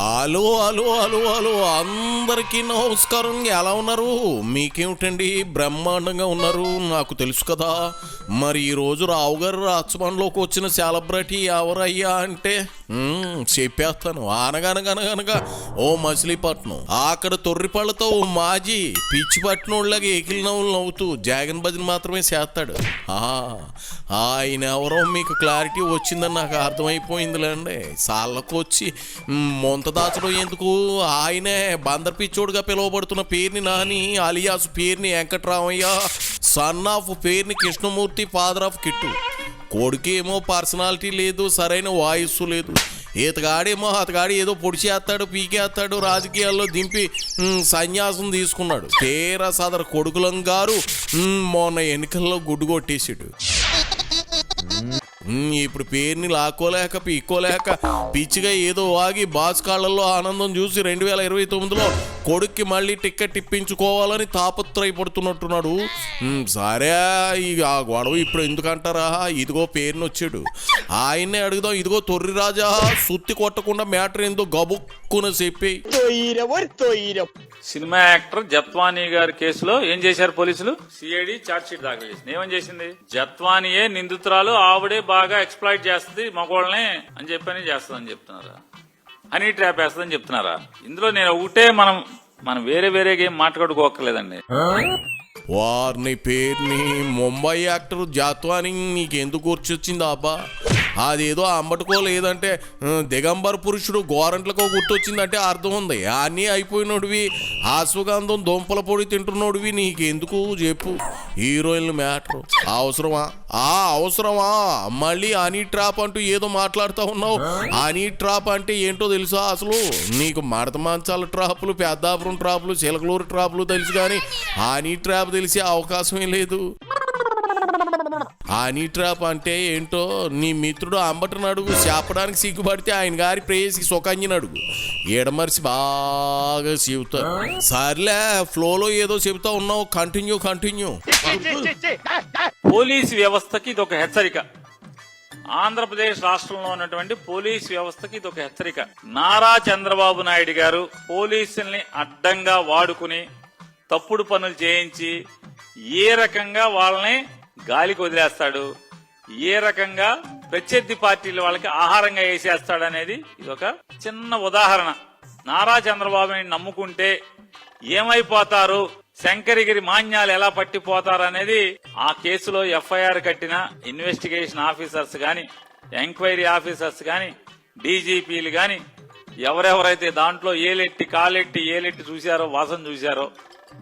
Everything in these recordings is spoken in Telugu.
హలో హలో హలో హలో అందరికీ నమస్కారం. ఎలా ఉన్నారు? మీకేమిటండి బ్రహ్మాండంగా ఉన్నారు, నాకు తెలుసు కదా. మరి ఈరోజు రావు గారు రాచమండ్లోకి వచ్చిన సెలబ్రిటీ ఎవరయ్యా అంటే చెప్పేస్తాను. అనగనగనగనగా ఓ మచిలీపట్నం, అక్కడ తొర్రిపళ్ళతో ఓ మాజీ పిచ్చి పట్టినోళ్ళగా ఏకిలి నవ్వులు నవ్వుతూ జగన్ భజన మాత్రమే చేస్తాడు. ఆయన ఎవరో మీకు క్లారిటీ వచ్చిందని నాకు అర్థమైపోయిందిలేండి. సాళ్ళకు వచ్చి మొంత దాచడం ఎందుకు, ఆయనే బందర్ పిచ్చోడుగా పిలువబడుతున్న పేరుని నాని అలియాస్ పేరుని వెంకట్రామయ్య, సన్ ఆఫ్ పేరుని కృష్ణమూర్తి, ఫాదర్ ఆఫ్ కిట్టు. కొడుకేమో పర్సనాలిటీ లేదు, సరైన వాయిస్సు లేదు. ఈతగాడేమో అతగాడి ఏదో పొడిచేస్తాడు, పీకేస్తాడు, రాజకీయాల్లో దింపి సన్యాసం తీసుకున్నాడు. తీరా సదరు కొడుకులం గారు మొన్న ఎన్నికల్లో గుడ్డు కొట్టేసాడు. ఇప్పుడు పేరుని లాక్కోలేక పీక్కోలేక పిచ్చిగా ఏదో వాగి బాస్ కాళ్లలో ఆనందం చూసి 2029లో కొడుక్కి మళ్ళీ టిక్కెట్ ఇప్పించుకోవాలని తాపత్రయపడుతున్నట్టున్నాడు. సరే ఆ గొడవ ఇప్పుడు ఎందుకంటారా, ఇదిగో పేరుని వచ్చాడు, ఆయన్నే అడుగుదాం. ఇదిగో తొర్రి రాజా, సుత్తి కొట్టకుండా మ్యాటర్ ఏందో గబుక్కున చెప్పి. సినిమా యాక్టర్ జత్వానీ గారి కేసులో ఏం చేశారు పోలీసులు? సిఐడి ఛార్జ్ షీట్ దాఖలు చేసింది. ఏమని చేసింది? జత్వానీయే నిందితురాలు, ఆవిడే బాగా ఎక్స్ప్లాయిట్ చేస్తుంది మగవాళ్ళని అని చెప్పని చేస్తుందని చెప్తున్నారా? హనీ ట్రాప్ వేస్తుందని చెప్తున్నారా? ఇందులో నేను ఒకటే మనం వేరే ఏం మాట్లాడుకోకర్లేదండి. వారిని పేరుని ముంబై యాక్టర్ జత్వానీ నీకెందుకు గుర్చొచ్చింది అబ్బా? అదేదో అంబటుకో లేదంటే దిగంబర పురుషుడు గోరంట్లకో గుర్తొచ్చిందంటే అర్థం ఉంది. అన్నీ అయిపోయినోడివి, ఆశ్వగంధం దుంపల పొడి తింటున్నోడివి, నీకెందుకు చెప్పు హీరోయిన్ల మ్యాటర్? అవసరమా? అవసరమా? మళ్ళీ హనీ ట్రాప్ అంటూ ఏదో మాట్లాడుతూ ఉన్నావు. హనీ ట్రాప్ అంటే ఏంటో తెలుసా అసలు నీకు? మడత మంచాల ట్రాపులు, పెద్దాపురం ట్రాపులు, చిలకలూరు ట్రాపులు తెలుసు, కానీ హనీ ట్రాప్ తెలిసే అవకాశమే లేదు. హనీ ట్రాప్ అంటే ఏంటో నీ మిత్రుడు అంబటను అడుగు, చెప్పడానికి సిగ్గుపడితే ఆయన గారి ప్రేయసి సుకన్యని అడుగు, ఎడమరిసి బాగా చెబుతారు. సర్లే, ఫ్లోలో ఏదో చెబుతా ఉన్నావు, కంటిన్యూ. పోలీసు వ్యవస్థకి ఇది ఒక హెచ్చరిక. ఆంధ్రప్రదేశ్ రాష్ట్రంలో ఉన్నటువంటి పోలీస్ వ్యవస్థకి ఇది ఒక హెచ్చరిక. నారా చంద్రబాబు నాయుడు గారు పోలీసుల్ని అడ్డంగా వాడుకుని తప్పుడు పనులు చేయించి ఏ రకంగా వాళ్ళని గాలికి వదిలేస్తాడు, ఏ రకంగా ప్రత్యర్థి పార్టీల వాళ్ళకి ఆహారంగా వేసేస్తాడు అనేది ఇది ఒక చిన్న ఉదాహరణ. నారా చంద్రబాబుని నమ్ముకుంటే ఏమైపోతారు, శంకరగిరి మాన్యాలు ఎలా పట్టిపోతారు అనేది ఆ కేసులో ఎఫ్ఐఆర్ కట్టిన ఇన్వెస్టిగేషన్ ఆఫీసర్స్ గాని, ఎంక్వైరీ ఆఫీసర్స్ గాని, డీజీపీలు గాని, ఎవరెవరైతే దాంట్లో ఏలెట్టి చూశారో, వాసన చూశారో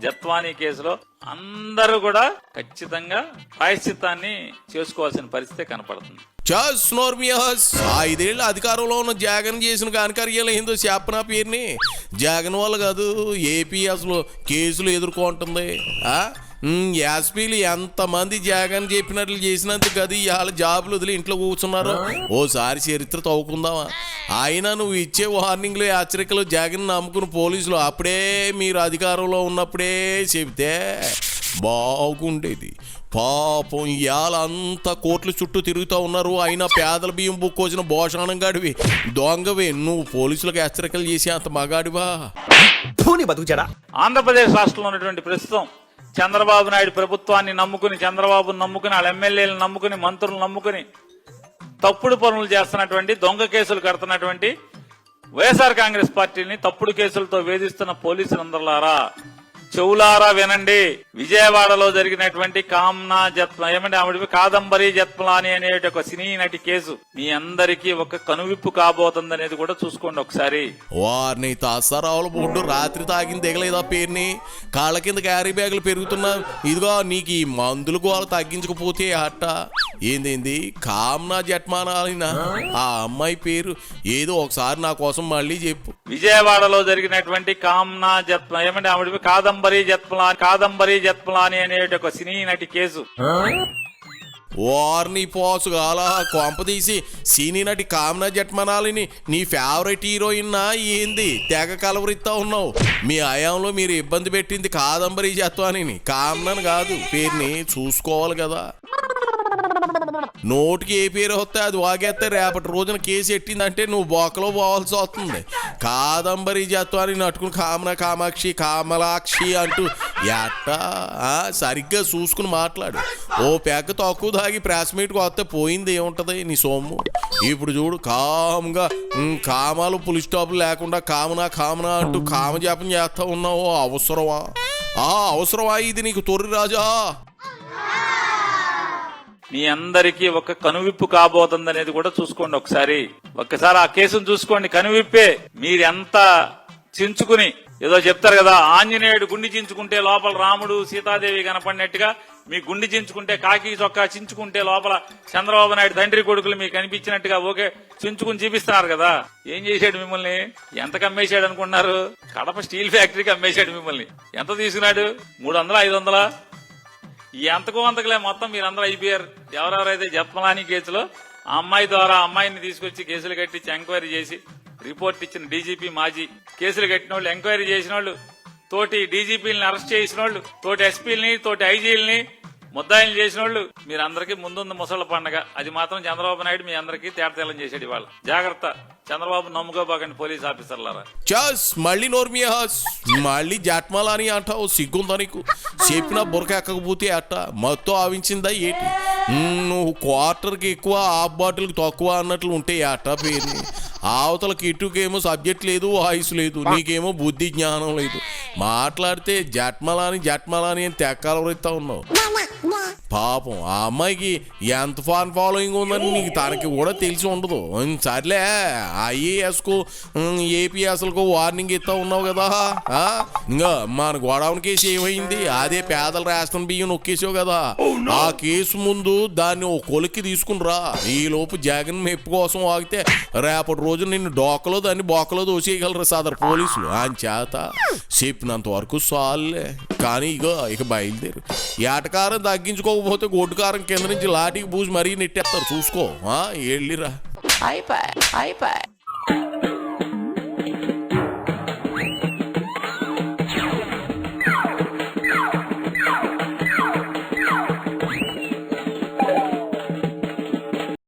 జత్వానీ కేసులో అందరూ కూడా ఖచ్చితంగా ప్రాయశ్చిత్తాన్ని చేసుకోవాల్సిన పరిస్థితి కనపడుతుంది. 5 ఏళ్ళు అధికారంలో ఉన్న జగన్ చేసిన కానికర్యాలు ఏందో చెప్పనా పేరుని? జగన్ వల్ల కాదు ఏపీ అసలు కేసులు ఎదుర్కొంటుంది. ఎస్పీలు ఎంతమంది జగన్ చెప్పినట్లు చేసినందుకు కదా ఇవాళ జాబులు వదిలి ఇంట్లో కూర్చున్నారు. ఓసారి చరిత్ర తవ్వుకుందామా? అయినా నువ్వు ఇచ్చే వార్నింగ్లు, హెచ్చరికలు జగన్ నమ్ముకుని పోలీసులు అప్పుడే మీరు అధికారంలో ఉన్నప్పుడే చెబితే బాగుండేది. పాపం ఇవాళ అంతా కోట్ల చుట్టూ తిరుగుతూ ఉన్నారు. అయినా పేదల బియ్యం బుక్కోసిన భోషాణం గాడివి, దొంగవే నువ్వు. పోలీసులకు హెచ్చరికలు చేసి అంత మగాడివా? ఆంధ్రప్రదేశ్ రాష్ట్రంలో ఉన్నటువంటి ప్రస్తుతం చంద్రబాబు నాయుడు ప్రభుత్వాన్ని నమ్ముకుని, చంద్రబాబును నమ్ముకుని, వాళ్ళ ఎమ్మెల్యేలను నమ్ముకుని, మంత్రులను నమ్ముకుని తప్పుడు పనులు చేస్తున్నటువంటి, దొంగ కేసులు కడుతున్నటువంటి వైఎస్ఆర్ కాంగ్రెస్ పార్టీని తప్పుడు కేసులతో వేధిస్తున్న పోలీసులందరిలారా చెవులారా వినండి. విజయవాడలో జరిగినటువంటి కాదంబరి జత్మలాని అనే ఒక సినీ నటి కేసు మీ అందరికీ ఒక కనువిప్పు కాబోతుంది అనేది కూడా చూసుకోండి ఒకసారి. వారిని తాసారావుల బోర్డు రాత్రి తాగింది దిగలేదా పేరుని? కాళ్ళ కింద క్యారీ బ్యాగులు పెరుగుతున్నా. ఇదిగో నీకు ఈ మందులు గోళ తగ్గించకపోతే అట్ట ఏంది కామ్నా జట్మానాలినా ఆ అమ్మాయి పేరు ఏదో ఒకసారి నా కోసం మళ్ళీ చెప్పు. విజయవాడలో జరిగినటువంటి కాదంబరి జత్మలాని అనే ఒక సినీ నటి కేసు. వారిని పోసుగాల కొంపదీసి సినీ నటి కామ్నా జట్మనాలిని నీ ఫేవరెట్ హీరోయిన్ ఏంది తెగ కలవరిస్తా ఉన్నావు? మీ హయాంలో మీరు ఇబ్బంది పెట్టింది కాదంబరి జత్వాని, కామ్నని కాదు. పేరుని చూసుకోవాలి కదా. నోటికి ఏ పేరు వస్తే అది వాగేస్తే రేపటి రోజున కేసు ఎట్టిందంటే నువ్వు బోకలో పోవాల్సి వస్తుంది. కాదంబరి జత్వాన్ని నట్టుకుని కామన కామాక్షి కామలాక్షి అంటూ ఎట్టా సరిగ్గా చూసుకుని మాట్లాడు. ఓ పెక్క తక్కువ తాగి ప్రెస్ మీట్కి వస్తే పోయింది ఏముంటది నీ సొమ్ము. ఇప్పుడు చూడు కామ్గా కామాలు పులి స్టాపులు లేకుండా కామనా కామనా అంటూ కామజాపం చేస్తా ఉన్నావు. అవసరమా అవసరమా ఇది నీకు తొర్రి రాజా? మీ అందరికీ ఒక కనువిప్పు కాబోతుంది అనేది కూడా చూసుకోండి. ఒక్కసారి ఆ కేసును చూసుకోండి. కనువిప్పే. మీరెంత చించుకుని ఏదో చెప్తారు కదా, ఆంజనేయుడు గుండి చించుకుంటే లోపల రాముడు సీతాదేవి కనపడినట్టుగా మీ గుండి చించుకుంటే కాకి చొక్కా చించుకుంటే లోపల చంద్రబాబు నాయుడు తండ్రి కొడుకులు మీకు కనిపించినట్టుగా ఓకే చించుకుని చూపిస్తున్నారు కదా. ఏం చేశాడు మిమ్మల్ని? ఎంత అమ్మేశాడు అనుకున్నారు? కడప స్టీల్ ఫ్యాక్టరీకి అమ్మేశాడు మిమ్మల్ని. ఎంత తీసుకున్నాడు? 300 500? ఈ అంతకు అంతకులే మొత్తం మీరందరూ అయిపోయారు. ఎవరెవరైతే జత్మలాని కేసులో ఆ అమ్మాయి ద్వారా అమ్మాయిని తీసుకొచ్చి కేసులు కట్టించి ఎంక్వైరీ చేసి రిపోర్ట్ ఇచ్చిన డీజీపీ మాజీ, కేసులు కట్టిన వాళ్ళు, ఎంక్వైరీ చేసిన వాళ్ళు, తోటి డీజీపీలని అరెస్ట్ చేసిన వాళ్ళు, తోటి ఎస్పీలని, తోటి ఐజీలని ముద్దాయిలు చేసిన వాళ్ళు, మీరందరికీ ముందుంది ముసళ్ల పండగ. అది మాత్రం చంద్రబాబు నాయుడు మీ అందరికీ తేటతెల్లం చేశాడు ఇవాళ. జాగ్రత్త, చంద్రబాబు నమ్ముకోబాకండి పోలీస్ ఆఫీసర్లారా. చస్ మళ్ళీ నోర్మియాస్ మళ్ళీ జట్మాలని అంటావు. సిగ్గుందా నీకు? చెప్పినా బురక ఎక్కకపోతే అట్ట మొత్తం ఆవించిందా ఏంటి? నువ్వు క్వార్టర్కి ఎక్కువ హాఫ్ బాటిల్కి తక్కువ అన్నట్లు ఉంటే అట్ట పేరు. అవతలకి ఇటుకేమో సబ్జెక్ట్ లేదు, వాయిస్ లేదు, నీకేమో బుద్ధి జ్ఞానం లేదు. మాట్లాడితే జట్మలాని అని తెక్కాలవరిస్తా ఉన్నావు. పాపం ఆ అమ్మాయికి ఎంత ఫాన్ ఫాలోయింగ్ ఉందని నీకు తనకి కూడా తెలిసి ఉండదు. సర్లే ఐఏఎస్కు ఏపీఎస్లకు వార్నింగ్ ఇస్తా ఉన్నావు కదా. ఇంకా మన గోడౌన్ కేసు ఏమైంది? అదే పేదల రేషన్ బియ్యం నొక్కేసావు కదా. ఆ కేసు ముందు దాన్ని ఓ కొలిక్కి తీసుకుని రా. ఈ లోపు జగన్ మెప్పు కోసం ఆగితే రేపటి రోజు నిన్ను డోకలో దాన్ని బోకలో దోసేయగలరు సదరు పోలీసులు. అని చేత చెప్పినంత వరకు సాల్లే. కానీ ఇక బయలుదేరు. ఏటకారం తగ్గించుకోకపోతే గొడ్డుకారం కింద నుంచి లాఠీకి పూసి మరీ నెట్టేస్తారు. చూసుకో. వెళ్ళిరా. అయిపోయి